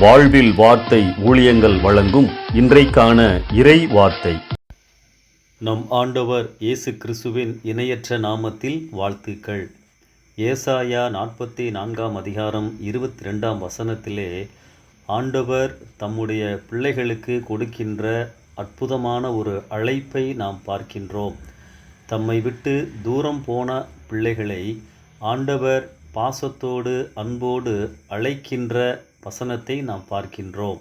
வாழ்வில் வார்த்தை ஊழியங்கள் வழங்கும் இன்றைக்கான இறை வார்த்தை. நம் ஆண்டவர் இயேசு கிறிஸ்துவின் இணையற்ற நாமத்தில் வாழ்த்துக்கள். ஏசாயா 44 அதிகாரம் 22 வசனத்திலே ஆண்டவர் தம்முடைய பிள்ளைகளுக்கு கொடுக்கின்ற அற்புதமான ஒரு அழைப்பை நாம் பார்க்கின்றோம். தம்மை விட்டு தூரம் போன பிள்ளைகளை ஆண்டவர் பாசத்தோடு அன்போடு அழைக்கின்ற வசனத்தை நாம் பார்க்கின்றோம்.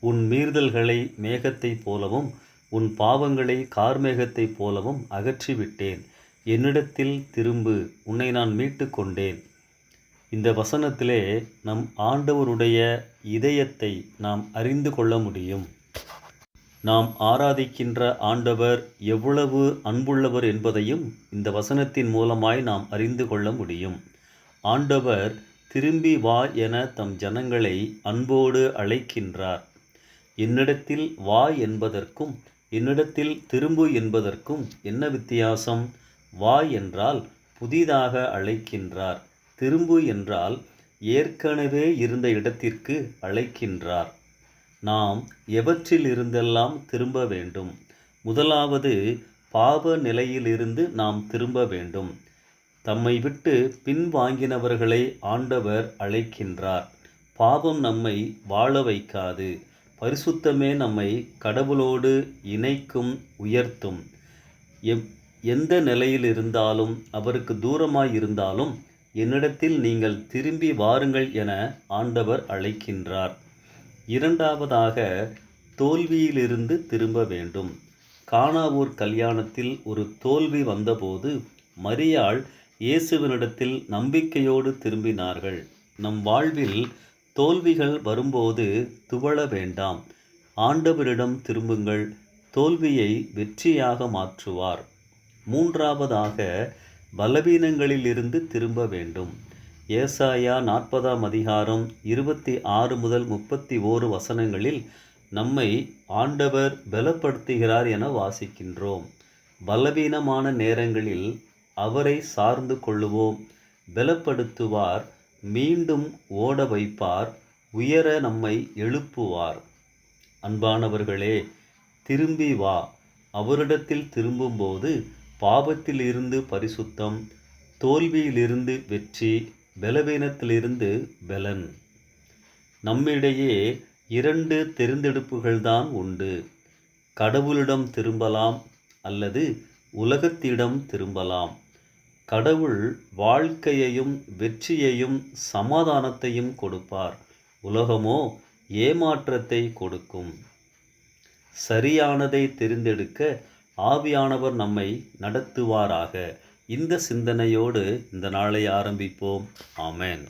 உன் மீறுதல்களை மேகத்தைப் போலவும் உன் பாவங்களை கார்மேகத்தைப் போலவும் அகற்றிவிட்டேன். என்னிடத்தில் திரும்பு, உன்னை நான் மீட்டு கொண்டேன். இந்த வசனத்திலே நம் ஆண்டவருடைய இதயத்தை நாம் அறிந்து கொள்ள முடியும். நாம் ஆராதிக்கின்ற ஆண்டவர் எவ்வளவு அன்புள்ளவர் என்பதையும் இந்த வசனத்தின் மூலமாய் நாம் அறிந்து கொள்ள முடியும். ஆண்டவர் திரும்பி வா என தம் ஜனங்களை அன்போடு அழைக்கின்றார். என்னிடத்தில் வா என்பதற்கும் என்னிடத்தில் திரும்பு என்பதற்கும் என்ன வித்தியாசம்? வா என்றால் புதிதாக அழைக்கின்றார், திரும்பு என்றால் ஏற்கனவே இருந்த இடத்திற்கு அழைக்கின்றார். நாம் எவற்றில் இருந்தெல்லாம் திரும்ப வேண்டும்? முதலாவது பாவ நிலையிலிருந்து நாம் திரும்ப வேண்டும். தம்மை விட்டு பின்வாங்கினவர்களை ஆண்டவர் அழைக்கின்றார். பாவம் நம்மை வாழ வைக்காது. பரிசுத்தமே நம்மை கடவுளோடு இணைக்கும், உயர்த்தும். எந்த நிலையில் இருந்தாலும், அவருக்கு தூரமாய் இருந்தாலும், என்னிடத்தில் நீங்கள் திரும்பி வாருங்கள் என ஆண்டவர் அழைக்கின்றார். இரண்டாவதாக தோல்வியிலிருந்து திரும்ப வேண்டும். கானாவூர் கல்யாணத்தில் ஒரு தோல்வி வந்தபோது மரியாள் இயேசுவினிடத்தில் நம்பிக்கையோடு திரும்பினார்கள். நம் வாழ்வில் தோல்விகள் வரும்போது துவள வேண்டாம். ஆண்டவரிடம் திரும்புங்கள். தோல்வியை வெற்றியாக மாற்றுவார். மூன்றாவதாக பலவீனங்களிலிருந்து திரும்ப வேண்டும். ஏசாயா 40 அதிகாரம் 26 முதல் 31 வசனங்களில் நம்மை ஆண்டவர் பலப்படுத்துகிறார் என வாசிக்கின்றோம். பலவீனமான நேரங்களில் அவரை சார்ந்து கொள்ளுவோம். பலப்படுத்துவார், மீண்டும் ஓட வைப்பார், உயர நம்மை எழுப்புவார். அன்பானவர்களே, திரும்பி வா. அவரிடத்தில் திரும்பும்போது பாவத்திலிருந்து பரிசுத்தம், தோல்வியிலிருந்து வெற்றி, பலவீனத்திலிருந்து பலன். நம்மிடையே 2 தேர்ந்தெடுப்புகள்தான் உண்டு. கடவுளிடம் திரும்பலாம் அல்லது உலகத்திடம் திரும்பலாம். கடவுள் வாழ்க்கையையும் வெற்றியையும் சமாதானத்தையும் கொடுப்பார். உலகமோ ஏமாற்றத்தை கொடுக்கும். சரியானதை தெரிந்தெடுக்க ஆவியானவர் நம்மை நடத்துவாராக. இந்த சிந்தனையோடு இந்த நாளை ஆரம்பிப்போம். ஆமென்.